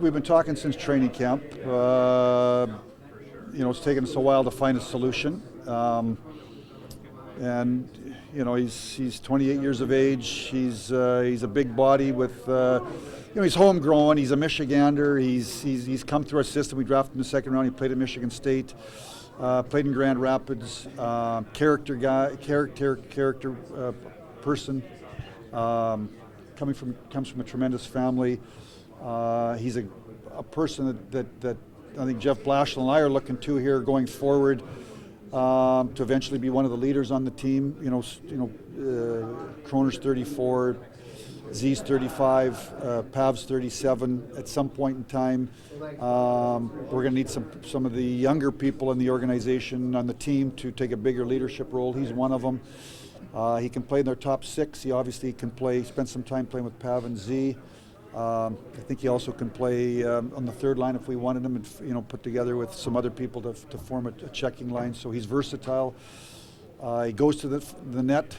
We've been talking since training camp. It's taken us a while to find a solution. He's 28 years of age. He's a big body with, he's homegrown. He's a Michigander. He's come through our system. We drafted him in the second round. He played at Michigan State. Played in Grand Rapids. Character person. Comes from a tremendous family. He's a person that I think Jeff Blashill and I are looking to here going forward to eventually be one of the leaders on the team. Kroner's 34, Z's 35, Pav's 37. At some point in time, we're going to need some of the younger people in the organization on the team to take a bigger leadership role. He's one of them. He can play in their top six. He obviously can spend some time playing with Pav and Z. I think he also can play on the third line if we wanted him, and put together with some other people to form a checking line. So he's versatile. He goes to the net.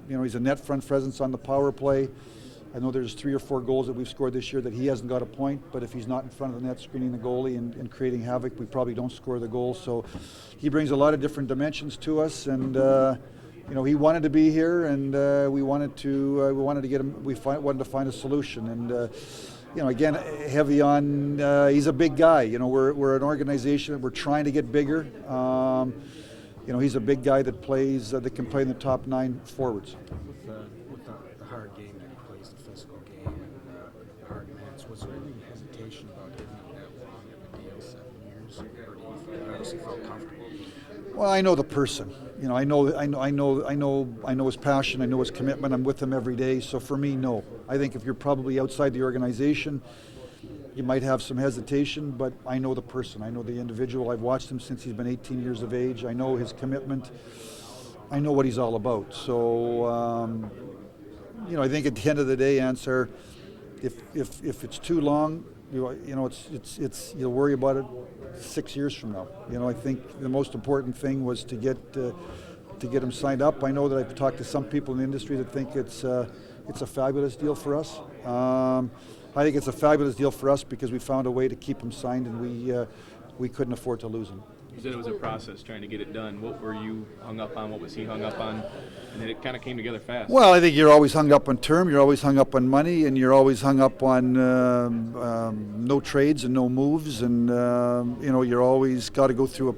He's a net front presence on the power play. I know there's 3 or 4 goals that we've scored this year that he hasn't got a point, but if he's not in front of the net screening the goalie and creating havoc, we probably don't score the goal. So he brings a lot of different dimensions to us, and he wanted to be here, and we wanted to get him. Wanted to find a solution, and again, heavy on. He's a big guy. We're an organization that we're trying to get bigger. He's a big guy that plays that can play in the top 9 forwards. With the hard game that he plays, the physical game, and the hard minutes, was there any hesitation about giving him that long of a deal, 7 years, or do you obviously felt comfortable? Well, I know the person. I know his passion. I know his commitment. I'm with him every day. So for me, no. I think if you're probably outside the organization, you might have some hesitation. But I know the person. I know the individual. I've watched him since he's been 18 years of age. I know his commitment. I know what he's all about. So I think at the end of the day, answer, if it's too long, you'll worry about it 6 years from now. I think the most important thing was to get him signed up. I know that I've talked to some people in the industry that think it's a fabulous deal for us. I think it's a fabulous deal for us because we found a way to keep him signed, and we couldn't afford to lose him. You said it was a process trying to get it done. What were you hung up on? What was he hung up on? And then it kind of came together fast. Well, I think you're always hung up on term, you're always hung up on money, and you're always hung up on no trades and no moves, and you're always got to go through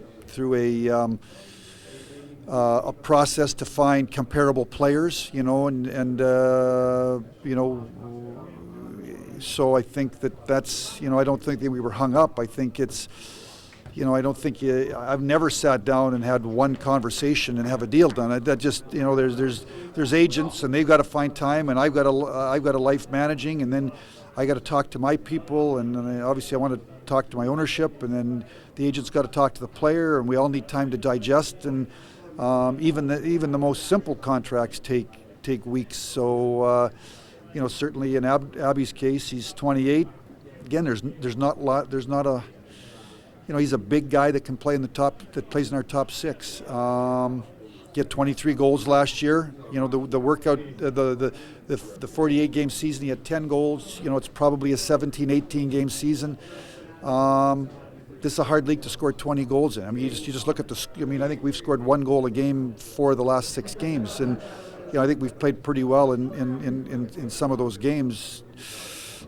a process to find comparable players, so I think that's I don't think that we were hung up. I think it's. I've never sat down and had one conversation and have a deal done. That just, there's agents and they've got to find time, and I've got a life managing, and then I got to talk to my people, and obviously I want to talk to my ownership, and then the agent's got to talk to the player, and we all need time to digest, and even the most simple contracts take weeks. So certainly in Abby's case, he's 28. Again, there's not a. He's a big guy that can play that plays in our top 6. He had 23 goals last year. The workout, the 48-game season, he had 10 goals. It's probably a 17, 18-game season. This is a hard league to score 20 goals in. I mean, you just look at I think we've scored 1 goal a game for the last 6 games, and I think we've played pretty well in some of those games.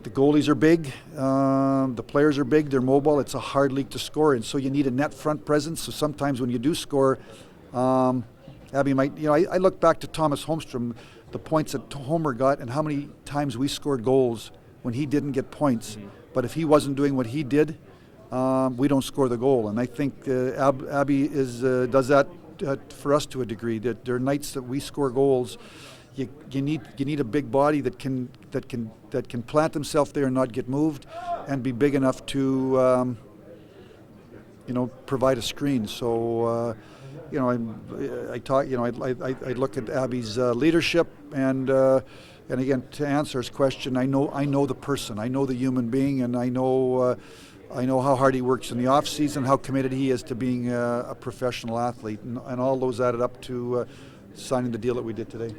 The goalies are big, the players are big, they're mobile. It's a hard league to score in, so you need a net front presence. So sometimes when you do score, Abby might, I look back to Thomas Holmstrom, the points that Homer got, and how many times we scored goals when he didn't get points. Mm-hmm. But if he wasn't doing what he did, we don't score the goal. And I think Abby does that for us to a degree. That there are nights that we score goals. You need a big body that can plant himself there and not get moved, and be big enough to provide a screen. So I look at Abby's leadership, and again, to answer his question, I know the person, I know the human being, and I know how hard he works in the off season, how committed he is to being a professional athlete, and all those added up to signing the deal that we did today.